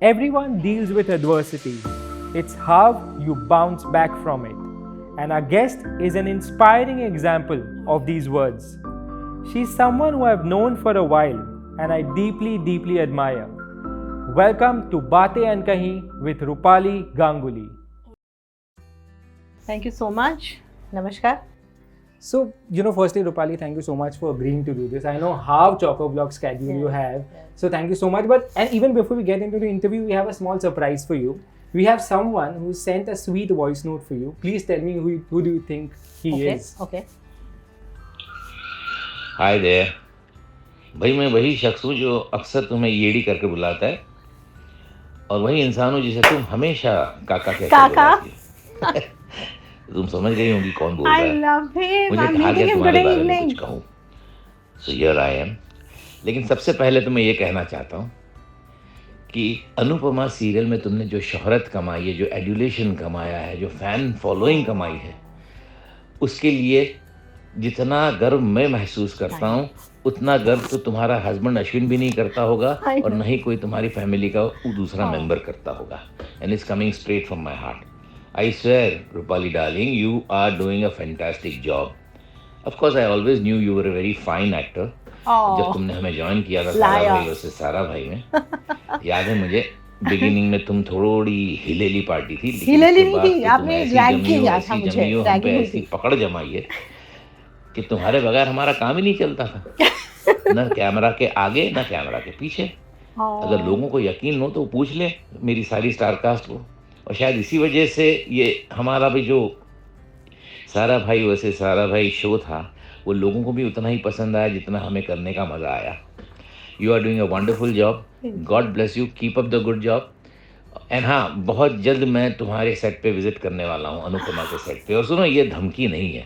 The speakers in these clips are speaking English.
Everyone deals with adversity. It's how you bounce back from it. And our guest is an inspiring example of these words. She's someone who I've known for a while and I deeply admire. Welcome to Baatein Ankahee with Rupali Ganguly. Thank you so much. Namaskar. So, firstly, Rupali, thank you so much for agreeing to do this. I know how chock-a-block schedule you have. So, thank you so much. And even before we get into the interview, we have a small surprise for you. We have someone who sent a sweet voice note for you. Please tell me who do you think he is? Okay. Hi there. भाई मैं वही शख्स हूँ जो अक्सर तुम्हें येड़ी करके बुलाता है और वही इंसान हूँ जिसे तुम हमेशा काका कहकर बुलाती हो। तुम समझ गई होंगी कौन बोल रहा है। I love him. मुझे I'm कहा meeting गया him. तुम्हारे Good बारे में evening. कुछ कहूँ। So here I am. लेकिन सबसे पहले तो मैं ये कहना चाहता हूँ कि अनुपमा सीरियल में तुमने जो शोहरत कमाई है, जो एडुलेशन कमाया है, जो फैन फॉलोइंग कमाई है, उसके लिए जितना गर्व मैं महसूस करता हूँ उतना गर्व तो तुम्हारा हस्बैंड अश्विन भी नहीं करता होगा और न ही कोई तुम्हारी फैमिली का दूसरा मेंबर करता होगा। And it's coming straight from my heart. I swear, Rupali darling, you are doing a fantastic job. Of course, I always knew you were a very fine actor. जब तुमने हमें ज्वाइन किया था सारा भाई वर्सेस सारा भाई में, याद है मुझे बिगिनिंग में तुम थोड़ी हिलेली पार्टी थी, लेकिन उसके बाद तो तुम ऐसी जमी हो, हम पे ऐसी पकड़ जमाई है कि तुम्हारे बगैर हमारा काम ही नहीं चलता था, न कैमरा के आगे न कैमरा के पीछे. अगर लोगों को यकीन हो तो पूछ ले मेरी सारी स्टारकास्ट को. और शायद इसी वजह से ये हमारा भी जो सारा भाई वैसे सारा भाई शो था वो लोगों को भी उतना ही पसंद आया जितना हमें करने का मज़ा आया. You are doing a wonderful job. God bless you. Keep up the good job. And हाँ, बहुत जल्द मैं तुम्हारे सेट पे विजिट करने वाला हूँ, अनुपमा के सेट पे. और सुनो, ये धमकी नहीं है,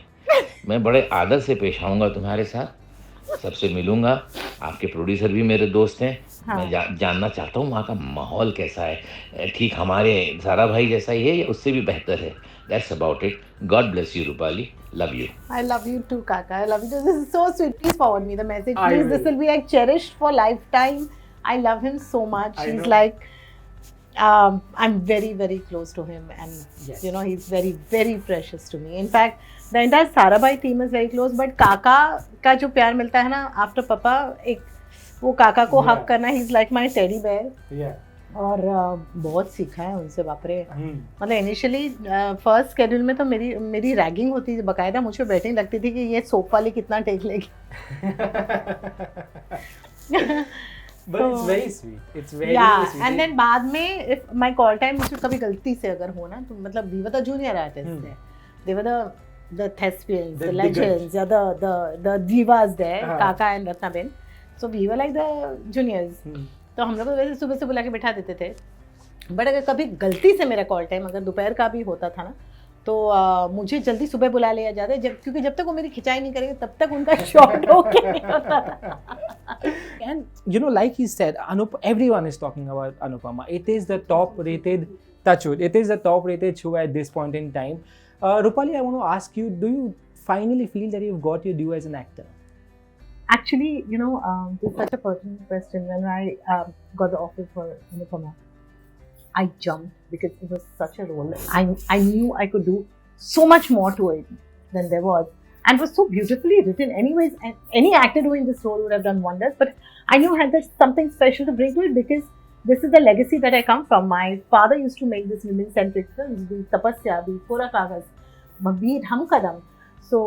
मैं बड़े आदर से पेश आऊँगा तुम्हारे साथ, सबसे मिलूंगा. आपके प्रोड्यूसर भी मेरे दोस्त हैं. मैं जानना चाहता हूँ वहाँ का माहौल कैसा है. ठीक हमारे सारा भाई जैसा ही है या उससे भी बेहतर है. That's about it. God bless you, Rupali. Love you. I love you too, Kaka. I love you too. This is so sweet. Please forward me the message. Please, this will be like cherished for lifetime. I love him so much. He's like, I'm very close to him, and he's very precious to me. In fact, the entire Sarabhai team is very close. But Kaka का जो प्यार मिलता है ना after पापा, एक वो काका को हक करना, he's like my teddy bear. और बहुत सीखा है उनसे, बाप रे. मतलब इनिशियली फर्स्ट स्केड्यूल में तो मेरी रैगिंग होती थी, बकायदा मुझे बैटिंग लगती थी कि ये सोप वाली कितना टेक लेगी. But it's very sweet. It's very sweet. And then बाद में if my call time मुझे कभी गलती से अगर हो ना, तो मतलब we were the junior artists there. They were the thespians, the legends, yeah, the divas there, Kaka and Ratna. So we were like the juniors. तो हम लोग को वैसे सुबह से बुला के बैठा देते थे. बट अगर कभी गलती से मेरा कॉल टाइम अगर दोपहर का भी होता था ना, तो मुझे जल्दी सुबह बुला लिया जाता है, क्योंकि जब तक वो मेरी खिंचाई नहीं करेंगे तब तक उनका शॉट होके नहीं होता था. And like he said, everyone is talking about Anupama. It is the top rated, touchwood, it is the top rated show at this point in time. Rupali, I want to ask you, do you finally feel that you've got your due as an actor? Actually, it's such a personal question. When I got the offer for Anupama, I jumped because it was such a role. I knew I could do so much more to it than there was. And it was so beautifully written. Anyways, and any actor doing this role would have done wonders. But I knew I had something special to bring to it because this is the legacy that I come from. My father used to make these women-centric films, be Tapasya, be Kora Kaagaz, be it Hum Kadam. So,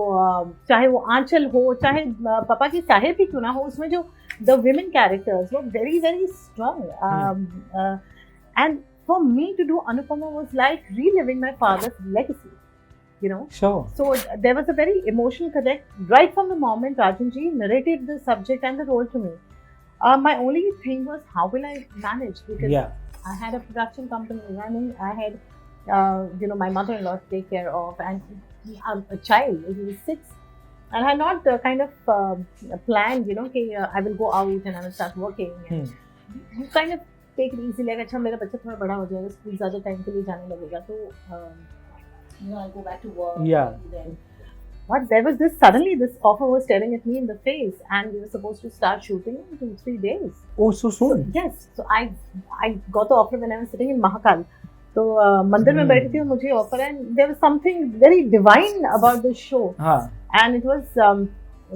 चाहे वो आंचल हो, चाहे पापा की चाहे भी क्यों ना हो, उसमें जो the women characters were very strong. And for me to do Anupama was like reliving my father's legacy. Sure. So there was a very emotional connect right from the moment Rajanji narrated the subject and the role to me. My only thing was, how will I manage? Because I had a production company running. I had, my mother-in-law to take care of, and a child. He was 6, and I had not kind of planned, I will go out and I will start working. And you kind of take it easy, like, अच्छा मेरा बच्चा थोड़ा बड़ा हो जाएगा, school ज़्यादा time के लिए जाने लगेगा, तो I'll go back to work. Yeah. Then. But there was suddenly this offer was staring at me in the face, and we were supposed to start shooting in 2-3 days. Oh, so soon. Yes, so I got the offer when I was sitting in Mahakal. तो मंदिर में बैठी थी और मुझे offer है, there was something very divine about this show and it was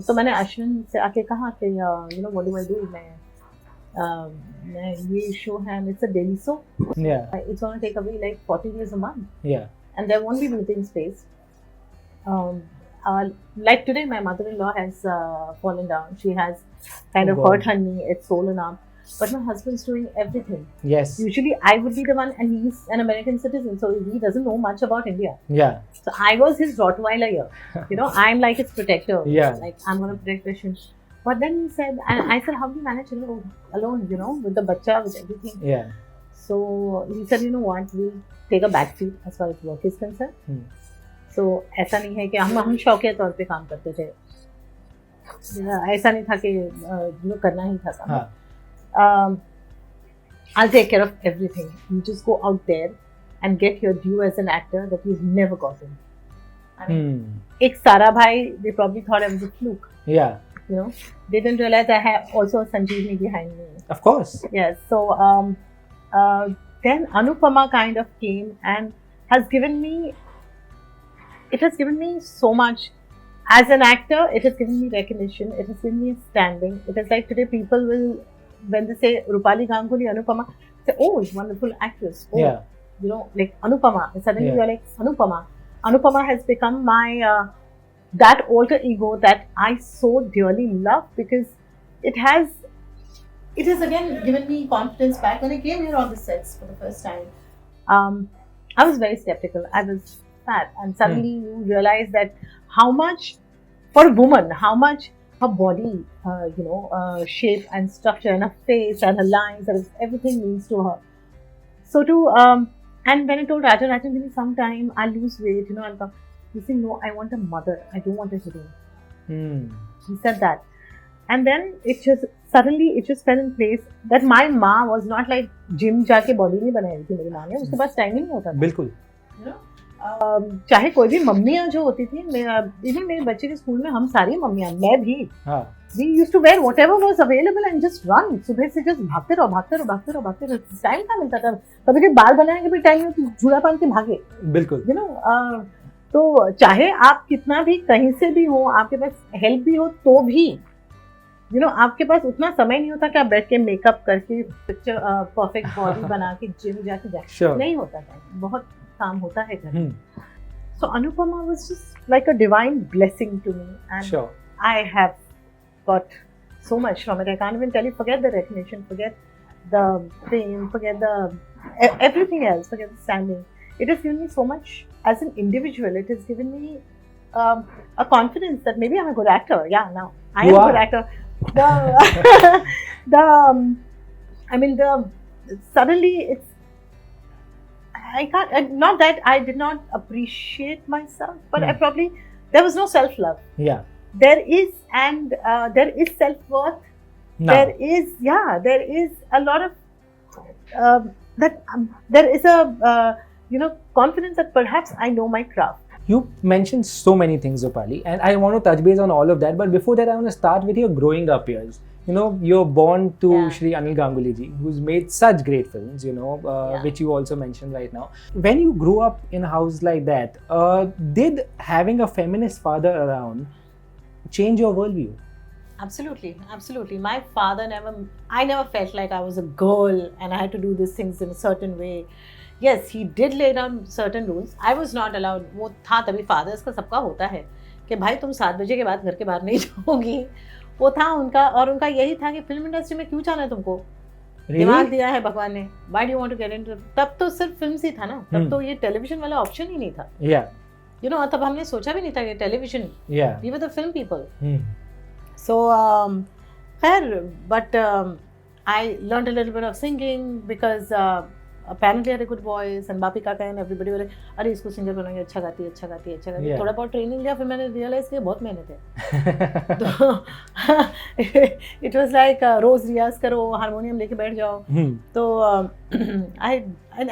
तो मैंने अश्विन से आके कहा कि you know what do I do, मैं ये शो है, it's a daily show, it's gonna take away like 40 days a month, and there won't be meeting space. Like today my mother-in-law has fallen down, she has kind of hurt her knee, it's swollen up. But my husband's doing everything. Yes. Usually I would be the one, and he's an American citizen, so he doesn't know much about India. Yeah. So I was his Rottweiler here. You know, I'm like his protector. Yeah. Like I'm going to protect Christian. But then he said, and I said, how do you manage alone, you know, with the bacha, with everything? Yeah. So he said, you know what, we'll take a back seat as far as work is concerned. So ऐसा नहीं है कि हम शौकिया तौर पे काम करते थे, ऐसा नहीं था कि जो करना ही था काम. I'll take care of everything. You just go out there and get your due as an actor that you've never gotten. I mean, ek Sara bhai, they probably thought I was a fluke. Yeah. You know, they didn't realize I have also a Sanjeevani behind me. Of course. Yes. So then Anupamaa kind of came and has given me. It has given me so much. As an actor, it has given me recognition. It has given me standing. It is like today people will, when they say Rupali Ganguly, Anupamaa, say, oh, it's a wonderful actress. Oh, yeah. You know, like Anupamaa. And suddenly you're like, Anupamaa. Anupamaa has become my, that alter ego that I so dearly love, because it has again given me confidence back. When I came here on the sets for the first time, I was very skeptical. I was fat, and suddenly you realize that how much, for a woman, how much her body, shape and structure, and her face and her lines, and everything means to her. So and when I told Rajan, give me some time, I'll lose weight, you know, I'll come. He said, no, I want a mother. I don't want a hero. He said that. And then it just fell in place that my ma was not like gym जाके body नहीं बनाई थी मेरी माँ ने, उसके पास time ही नहीं होता था. बिल्कुल. चाहे कोई भी मम्मियाँ जो होती थी, इवन मेरे बच्चे के स्कूल में हम सारी मम्मियाँ, मैं भी, we used to wear whatever was available and just run. सुबह से just भागते रहो. टाइम कहाँ मिलता था? कभी कभी बाल बनाने के भी टाइम में झूला पहन के भागे. बिल्कुल. You know, तो चाहे आप कितना भी कहीं से भी हो, आपके पास हेल्प भी हो, तो भी you know, आपके पास उतना समय नहीं होता कि आप बैठ के मेकअप करके पिक्चर परफेक्ट बॉडी बना के जिम जाके जाए. नहीं होता था, बहुत काम होता है घर में. So Anupamaa was just like a divine blessing to me, and I have got so much from it. I can't even tell you. Forget the recognition, forget the fame, forget the everything else, forget the standing. It has given me so much as an individual. It has given me a confidence that maybe I'm a good actor. Yeah, now I am a good actor. Suddenly it's, I can't, not that I did not appreciate myself, but there was no self-love. Yeah. There is self-worth. No. There is a lot of, there is a, confidence that perhaps I know my craft. You mentioned so many things, Rupali, and I want to touch base on all of that. But before that, I want to start with your growing up years. You know, you're born to Shri Anil Ganguly ji, who's made such great films, which you also mentioned right now. When you grew up in a house like that, did having a feminist father around change your worldview? Absolutely. My father I never felt like I was a girl and I had to do these things in a certain way. Yes, he did lay down certain rules. I was not allowed. वो था तभी fathers का सबका होता है कि भाई तुम 7 बजे के बाद घर के बाहर नहीं जाओगी. वो था उनका, और उनका यही था कि फिल्म इंडस्ट्री में क्यों जाना है तुमको? दिमाग दिया है भगवान ने. Why do you want to get into? तब तो सिर्फ फिल्म ही था ना. तब तो ये टेलीविजन वाला ऑप्शन ही नहीं था. Yeah. तब हमने सोचा भी नहीं था कि television. Yeah. We were the film people. So, but I learned a little bit of singing because apparently I had a good voice, and Bapi Kaka and everybody were like, अरे इसको singer बनाएंगे, अच्छा गाती है. थोड़ा बहुत training लिया, फिर मैंने रियलाइज किया बहुत मेहनत है. तो it was like रोज रियाज करो, हारमोनियम लेके बैठ जाओ. तो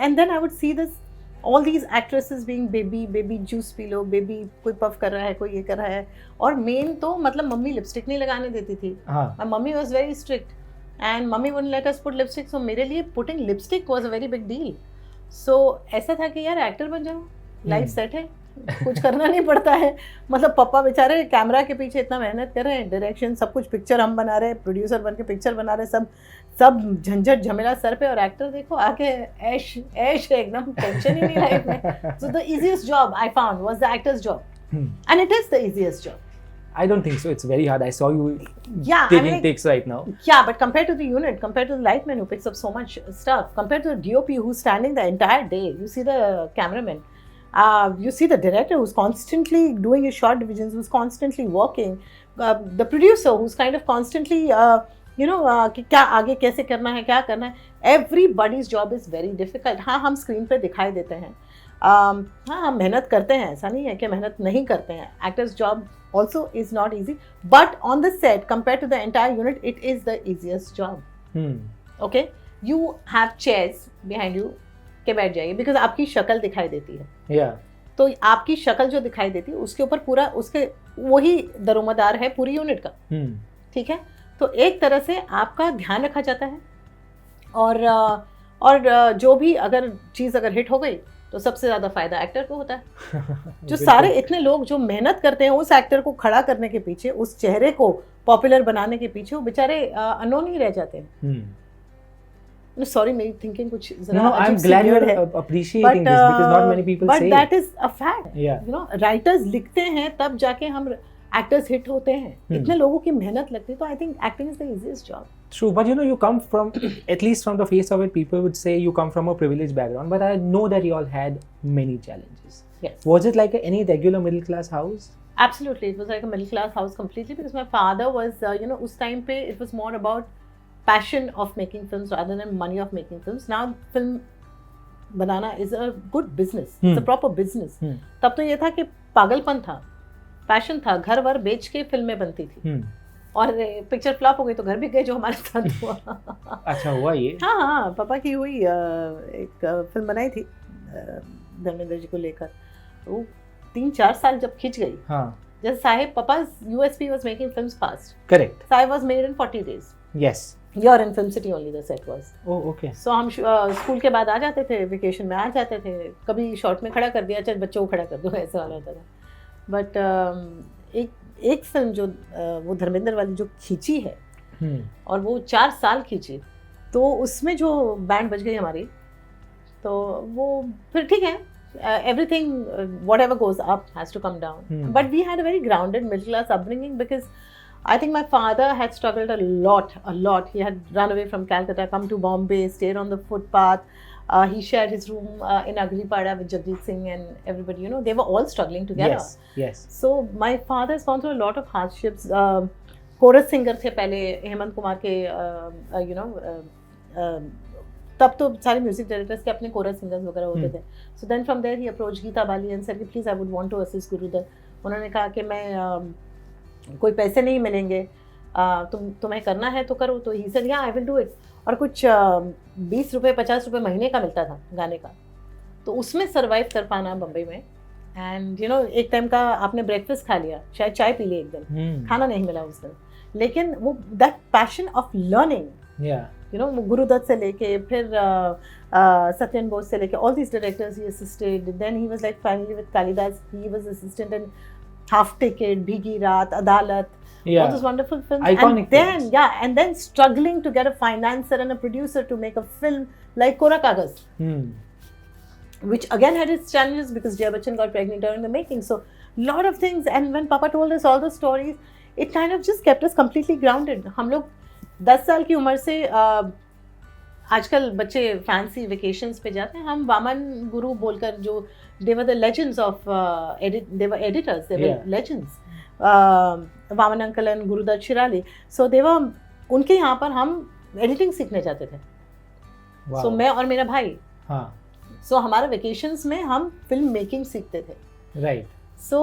and then I would see this all these actresses being baby juice पी लो, baby कोई puff कर रहा है, कोई ये कर रहा है, और main तो मतलब मम्मी लिपस्टिक नहीं लगाने देती थी. My mummy was very strict and mummy wouldn't let us put lipstick, so मेरे लिए putting lipstick was a very big deal. So ऐसा था कि यार एक्टर बन जाओ, लाइफ सेट है, कुछ करना नहीं पड़ता है. मतलब पापा बेचारे कैमरा के पीछे इतना मेहनत कर रहे हैं, डायरेक्शन सब कुछ, पिक्चर हम बना रहे हैं, प्रोड्यूसर बन के पिक्चर बना रहे हैं, सब झंझट झमेला सर पे, और एक्टर देखो आके ऐश है, एकदम टेंशन ही नहीं लाइफ में. So the easiest job I found was the actors job, and it is the easiest job. I don't think so. It's very hard. I saw you taking takes right now. Yeah, but compared to the unit, compared to the lightman who picks up so much stuff, compared to the DOP who's standing the entire day, you see the cameraman, you see the director who's constantly doing his shot divisions, who's constantly working, the producer who's kind of constantly, कि क्या आगे कैसे करना है, क्या करना है. Everybody's job is very difficult. हाँ, हम स्क्रीन पे दिखाई देते हैं, हाँ हम मेहनत करते हैं, ऐसा नहीं है कि मेहनत नहीं करते हैं. Actor's job also is not easy, but on the set compared to the entire unit, it is the easiest job. Okay, you have chairs behind you के बैठ जाइए, because आपकी शक्ल दिखाई देती है. Yeah. तो आपकी शक्ल जो दिखाई देती है उसके ऊपर पूरा उसके वही दरोमदार है पूरी यूनिट का. ठीक है, तो एक तरह से आपका ध्यान रखा जाता है, और जो भी अगर चीज़ अगर हिट हो गई तो सबसे ज़्यादा फायदा एक्टर को होता है. जो सारे इतने लोग जो मेहनत करते हैं उस एक्टर को खड़ा करने के पीछे, उस चेहरे को पॉपुलर बनाने के पीछे, वो बेचारे अनोन ही रह जाते हैं. Sorry, मेरी थिंकिंग कुछ ज़रा No, I'm glad you're appreciating this because not many people say. But that is a fact. Yeah. Writers लिखते हैं तब जाके हम एक्टर्स हिट होते हैं. इतने लोगों की मेहनत लगती है, तो I think acting is the easiest job. True, but you come from, at least from the face of it, people would say you come from a privileged background, but I know that you all had many challenges. Yes. Was it like any regular middle class house? Absolutely, it was like a middle class house completely, because my father was, उस time पे it was more about passion of making films rather than money of making films. Now film banana is a good business. It's a proper business. तब तो ये था कि पागलपन था, passion था, घर वर बेच के फिल्में बनती थी. और पिक्चर फ्लॉप हो गई तो घर भी गए, जो हमारे साथ हुआ. अच्छा हुआ ये? हाँ, पापा की हुई. एक फिल्म बनाई थी धर्मेंद्र जी को लेकर, वो 3-4 साल जब खिंच गई. जैसे साहिब, पापा USP was making films fast. Correct. Sahib was made in 40 days. Yes. You're in Film City only, the set was. Oh, okay. So हम स्कूल के बाद आ जाते थे, वेकेशन में आ जाते थे, कभी शॉर्ट में खड़ा कर दिया, चल बच्चों को खड़ा कर दो, ऐसा वाला होता था. बट एक फिल्म जो वो धर्मेंद्र वाली जो खींची है, और वो 4 साल खींची, तो उसमें जो बैंड बज गई हमारी, तो वो फिर ठीक है, everything whatever goes up has to come down. But we had a very grounded middle class upbringing, because I think my father had struggled a lot. He had run away from Calcutta, come to Bombay, stayed on the footpath. He shared his room in Agripada with Jagdeep Singh and everybody. They were all struggling together. Yes. So my father has gone through a lot of hardships. Chorus singer थे पहले हेमंत कुमार के, तब तो सारे music directors के अपने coarse singers वगैरह होते थे. So then from there he approach Geeta Bali and said कि please I would want to assist Guru Dutt. उन्होंने कहा कि मैं कोई पैसे नहीं मिलेंगे, तुम्हें करना है तो करो. तो ही सेड या आई विल डू इट. और कुछ 20 रुपये 50 रुपये महीने का मिलता था गाने का, तो उसमें सर्वाइव कर पाना बम्बई में. एंड एक टाइम का आपने ब्रेकफास्ट खा लिया, शायद चाय पी ली एक दिन, खाना नहीं मिला उस दिन, लेकिन वो दैट पैशन ऑफ लर्निंग, वो गुरुदत्त से लेके फिर सत्यन बोस से लेके all these directors he assisted. Then he was like finally with Kalidas he was assistant in Half Ticket, Bheegi Raat, अदालत, all those wonderful films. Iconic and then and then struggling to get a financer and a producer to make a film like Kora Kagaz, which again had its challenges because Jaya Bachchan got pregnant during the making. So lot of things, and when Papa told us all the stories, it kind of just kept us completely grounded. हम लोग 10 साल की उम्र से आजकल बच्चे fancy vacations पे जाते हैं, हम वामन गुरु बोलकर, जो they were the legends of they were editors, they were legends, Waman uncle and Gurudutt Shirali. So they were, उनके यहाँ पर हम एडिटिंग सीखने जाते थे. सो मैं और मेरा भाई, सो हमारे वेकेशंस में हम फिल्म मेकिंग सीखते थे. Right. So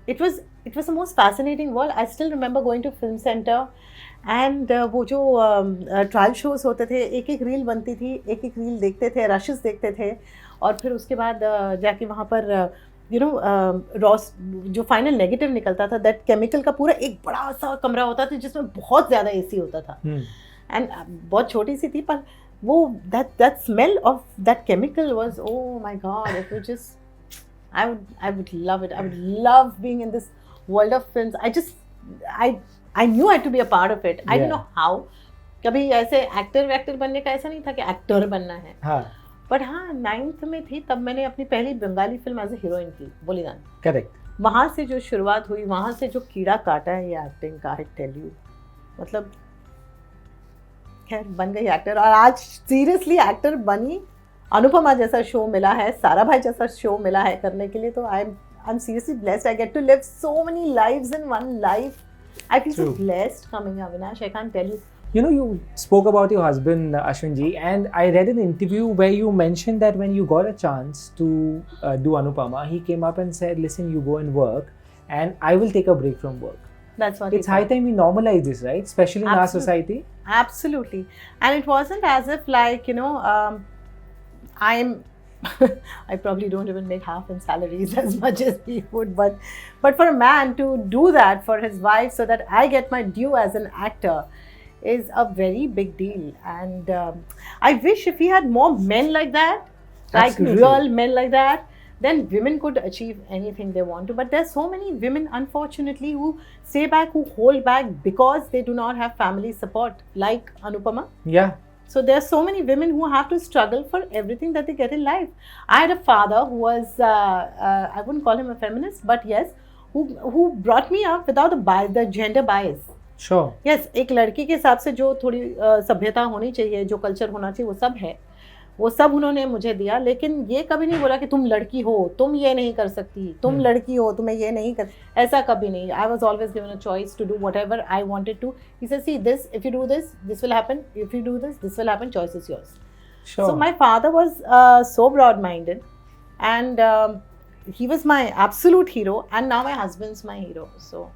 it was it was the most fascinating world. I still remember going to film center and वो जो ट्रायल शोज होते थे, एक एक रील बनती थी, एक एक रील देखते थे, रशेस देखते थे, और फिर उसके बाद जाके वहाँ पर रॉस जो फाइनल नेगेटिव निकलता था, दैट केमिकल का पूरा एक बड़ा सा कमरा होता था जिसमें बहुत ज़्यादा एसी होता था, एंड बहुत छोटी सी थी, पर वो that smell of that chemical was, oh my god, it was just, I would love it. I would love being in this world of films. I knew I had to be a part of it. I didn't know how. कभी ऐसे actor बनने का ऐसा नहीं था कि actor बनना है, बट हाँ 9th में थी तब मैंने अपनी पहली Bengali film as a heroine की, बोलीदान। करेक्ट। वहाँ से जो शुरुआत हुई, वहाँ से जो कीड़ा काटा है ये एक्टिंग का, आई टेल यू, मतलब खैर बन गई एक्टर, और आज सीरियसली एक्टर बनी। अनुपमा जैसा शो मिला है, सारा भाई जैसा शो मिला है करने के लिए, तो I am seriously blessed. I get to live so many lives in one life. I feel so blessed coming, Avinash. I can't tell you. You know, you spoke about your husband, Ashwin ji, and I read an interview where you mentioned that when you got a chance to do Anupama, he came up and said, listen, you go and work, and I will take a break from work. That's what it's high time we normalize this, right? Especially in our society. Absolutely. And it wasn't as if like, I probably don't even make half in salaries as much as he would, but for a man to do that for his wife so that I get my due as an actor is a very big deal. And I wish if he had more men like that, like real men like that, then women could achieve anything they want to. But there's so many women, unfortunately, who stay back, who hold back because they do not have family support, like Anupama. Yeah. So there are so many women who have to struggle for everything that they get in life. I had a father who was, I wouldn't call him a feminist, but yes, who brought me up without the gender bias. Sure. Yes, एक लड़की के हिसाब से जो थोड़ी सभ्यता होनी चाहिए, जो कल्चर होना चाहिए, वो सब है, वो सब उन्होंने मुझे दिया, लेकिन ये कभी नहीं बोला कि तुम लड़की हो, तुम ये नहीं कर सकती, तुम लड़की हो, तुम्हें ये नहीं कर, ऐसा कभी नहीं. I was always given a choice to do whatever I wanted to. He said, see, this, if you do this, this will happen. If you do this, this will happen. Choice is yours. Sure. So my father was so broad-minded, and he was my absolute hero, and now my husband's my hero. So.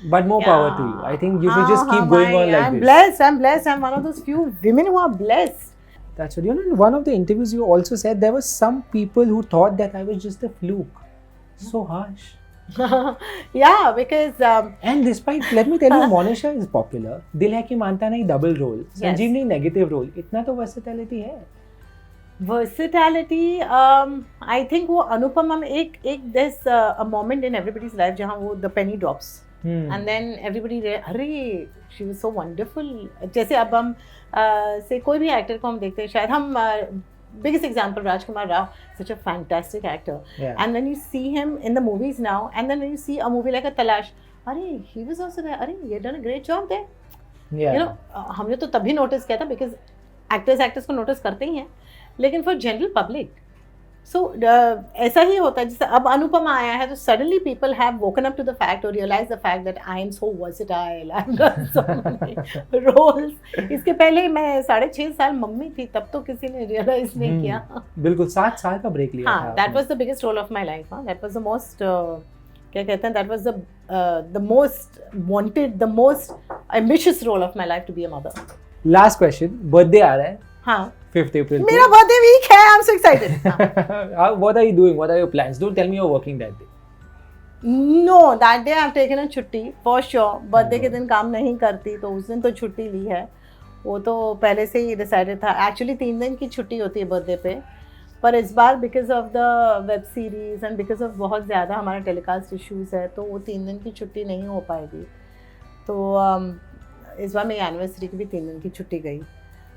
But more power to you. I think you should just keep going on like this. I'm blessed. I'm one of those few women who are blessed. That's what, in one of the interviews you also said there were some people who thought that I was just a fluke. So harsh. Yeah, because and despite, let me tell you, Monisha is popular. Dil Hai Ki Manta Nahi double role. Sanjeevani negative role. Itna to versatility hai. Versatility, I think वो अनुपमा में एक there's a moment in everybody's life जहाँ वो the penny drops. And then everybody, अरे she was so wonderful. जैसे अब हम से कोई भी एक्टर को हम देखते हैं, शायद हम biggest example Rajkumar Rao, such a fantastic actor. Yeah. And when you see him in the movies now, and then when you see a movie like a Talash, अरे he was also there, अरे you done a great job there. Yeah. हमने तो तभी notice किया था because actors को notice करते ही हैं, लेकिन for general public. So ऐसा ही होता है. जैसे अब अनुपमा आया है तो suddenly people have woken up to the fact or realized the fact that I am so versatile. I've done so many roles. इसके पहले मैं 6.5 साल मम्मी थी, तब तो किसी ने realize नहीं किया. बिल्कुल 7 साल का break लिया था. That was the biggest role of my life. That was the most क्या कहते हैं, that was the most wanted, the most ambitious role of my life, to be a mother. Last question. Birthday आ रहा है. हाँ. 5th April. मेरा birthday week है. I'm so excited. What are you doing? What are your plans? Don't tell me you're working that day. No, that day I've taken a छुट्टी for sure. Birthday के दिन काम नहीं करती, तो उस दिन तो छुट्टी ली है. वो तो पहले से ही decided था. Actually 3 दिन की छुट्टी होती है birthday पे, पर इस बार because of the web series and because of बहुत ज़्यादा हमारा telecast issues है, तो वो 3 दिन की छुट्टी नहीं हो पाएगी. तो इस बार मेरी anniversary की भी 3 दिन की छुट्टी गई.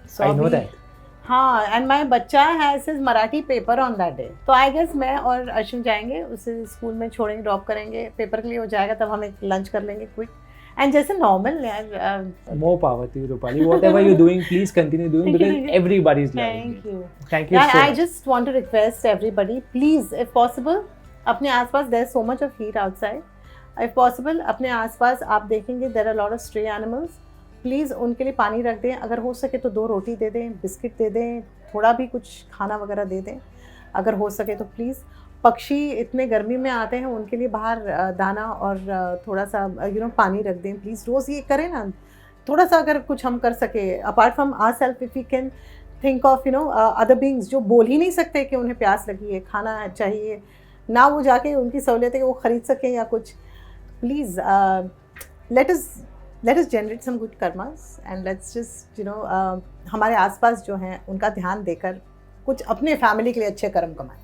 So I know that. हाँ, एंड माई बच्चा has his Marathi paper on that day, तो आई गेस मैं और अश्विन जाएंगे, उसे स्कूल में छोड़ेंगे, ड्रॉप करेंगे, पेपर के लिए हो जाएगा, तब हम एक लंच कर लेंगे क्विक एंड जैसे नॉर्मल यार. More power to you, Rupali. Whatever you're doing, please continue doing because everybody's loving it. Thank you so much. I just want to request everybody, please, if possible, अपने आसपास there's so much of heat outside. If possible, अपने आसपास आप देखेंगे there are a lot of stray animals. Please उनके लिए पानी रख दें, अगर हो सके तो 2 रोटी दे दें, बिस्किट दे दें, थोड़ा भी कुछ खाना वगैरह दे दें, अगर हो सके तो प्लीज़. पक्षी इतने गर्मी में आते हैं, उनके लिए बाहर दाना और थोड़ा सा पानी रख दें प्लीज़, रोज़ ये करें ना थोड़ा सा, अगर कुछ हम कर सके apart from our self, if we can think of other beings जो बोल ही नहीं सकते कि उन्हें प्यास लगी है, खाना चाहिए ना, वो जाके उनकी सहूलियत है कि वो ख़रीद सकें या कुछ, please let us generate some good karmas and let's just हमारे आसपास जो हैं उनका ध्यान देकर कुछ अपने फैमिली के लिए अच्छे कर्म कमाएं.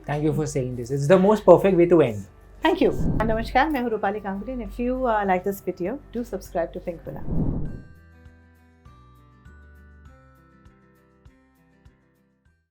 Thank you for saying this. It's the most perfect way to end. Thank you. नमस्कार, मैं हूँ Rupali Ganguly and if you like this video, do subscribe to Pinkvilla.